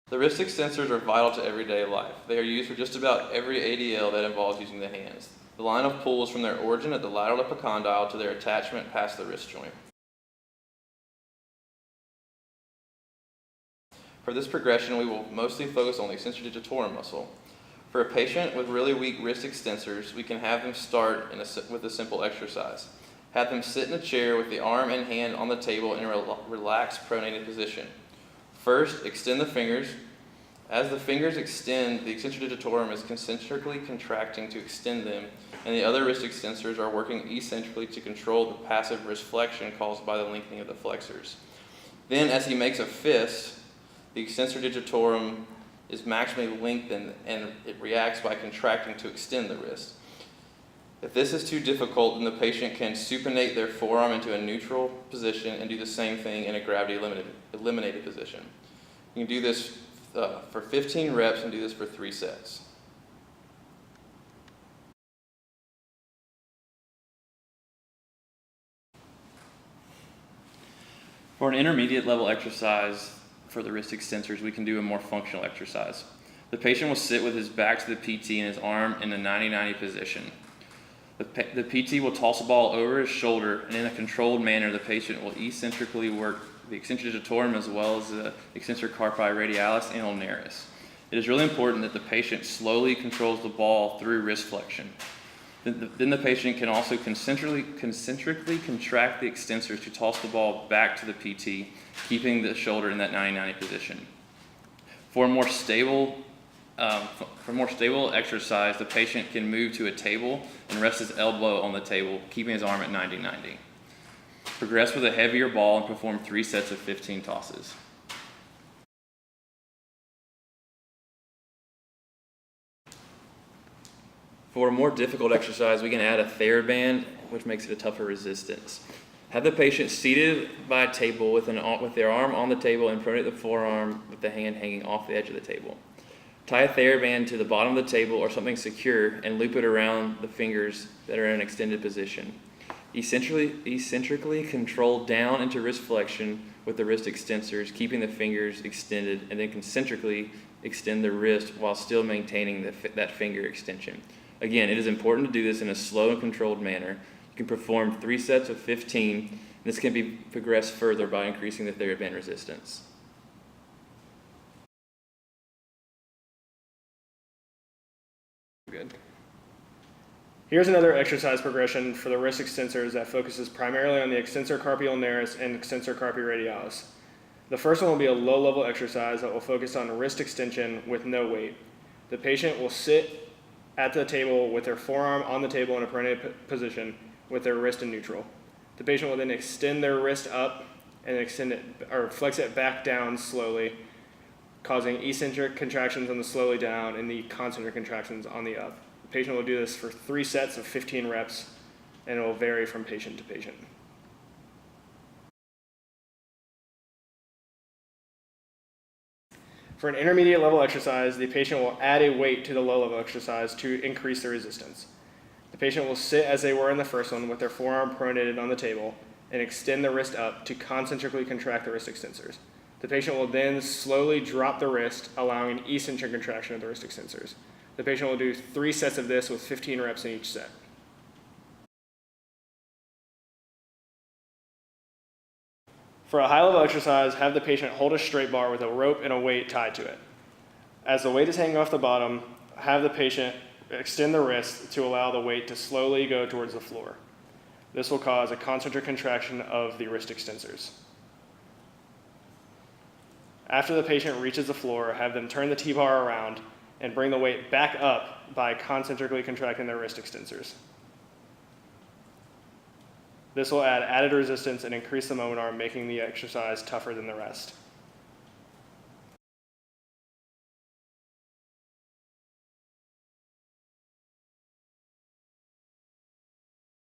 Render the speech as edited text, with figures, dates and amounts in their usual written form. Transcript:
The wrist extensors are vital to everyday life. They are used for just about every ADL that involves using the hands. The line of pull is from their origin at the lateral epicondyle to their attachment past the wrist joint. For this progression, we will mostly focus on the extensor digitorum muscle. For a patient with really weak wrist extensors, we can have them start with a simple exercise. Have them sit in a chair with the arm and hand on the table in a relaxed pronated position. First, extend the fingers. As the fingers extend, the extensor digitorum is concentrically contracting to extend them, and the other wrist extensors are working eccentrically to control the passive wrist flexion caused by the lengthening of the flexors. Then, as he makes a fist, the extensor digitorum is maximally lengthened and it reacts by contracting to extend the wrist. If this is too difficult, then the patient can supinate their forearm into a neutral position and do the same thing in a gravity eliminated position. You can do this for 15 reps and do this for 3 sets. For an intermediate level exercise for the wrist extensors, we can do a more functional exercise. The patient will sit with his back to the PT and his arm in the 90-90 position. The PT will toss a ball over his shoulder, and in a controlled manner, the patient will eccentrically work the extensor digitorum as well as the extensor carpi radialis and ulnaris. It is really important that the patient slowly controls the ball through wrist flexion. Then the patient can also concentrically contract the extensors to toss the ball back to the PT, keeping the shoulder in that 90-90 position. For a more stable exercise, the patient can move to a table and rest his elbow on the table, keeping his arm at 90-90. Progress with a heavier ball and perform 3 sets of 15 tosses. For a more difficult exercise, we can add a TheraBand, which makes it a tougher resistance. Have the patient seated by a table with their arm on the table and pronate the forearm with the hand hanging off the edge of the table. Tie a TheraBand to the bottom of the table or something secure and loop it around the fingers that are in an extended position. Eccentrically control down into wrist flexion with the wrist extensors, keeping the fingers extended, and then concentrically extend the wrist while still maintaining that finger extension. Again, it is important to do this in a slow and controlled manner. You can perform 3 sets of 15. This can be progressed further by increasing the TheraBand resistance. Good. Here's another exercise progression for the wrist extensors that focuses primarily on the extensor carpi ulnaris and extensor carpi radialis. The first one will be a low-level exercise that will focus on wrist extension with no weight. The patient will sit at the table with their forearm on the table in a pronated position with their wrist in neutral. The patient will then extend their wrist up and flex it back down slowly, causing eccentric contractions on the slowly down and the concentric contractions on the up. The patient will do this for 3 sets of 15 reps, and it will vary from patient to patient. For an intermediate level exercise, the patient will add a weight to the low level exercise to increase the resistance. The patient will sit as they were in the first one with their forearm pronated on the table and extend the wrist up to concentrically contract the wrist extensors. The patient will then slowly drop the wrist, allowing eccentric contraction of the wrist extensors. The patient will do 3 sets of this with 15 reps in each set. For a high-level exercise, have the patient hold a straight bar with a rope and a weight tied to it. As the weight is hanging off the bottom, have the patient extend the wrist to allow the weight to slowly go towards the floor. This will cause a concentric contraction of the wrist extensors. After the patient reaches the floor, have them turn the T-bar around and bring the weight back up by concentrically contracting their wrist extensors. This will add added resistance and increase the moment arm, making the exercise tougher than the rest.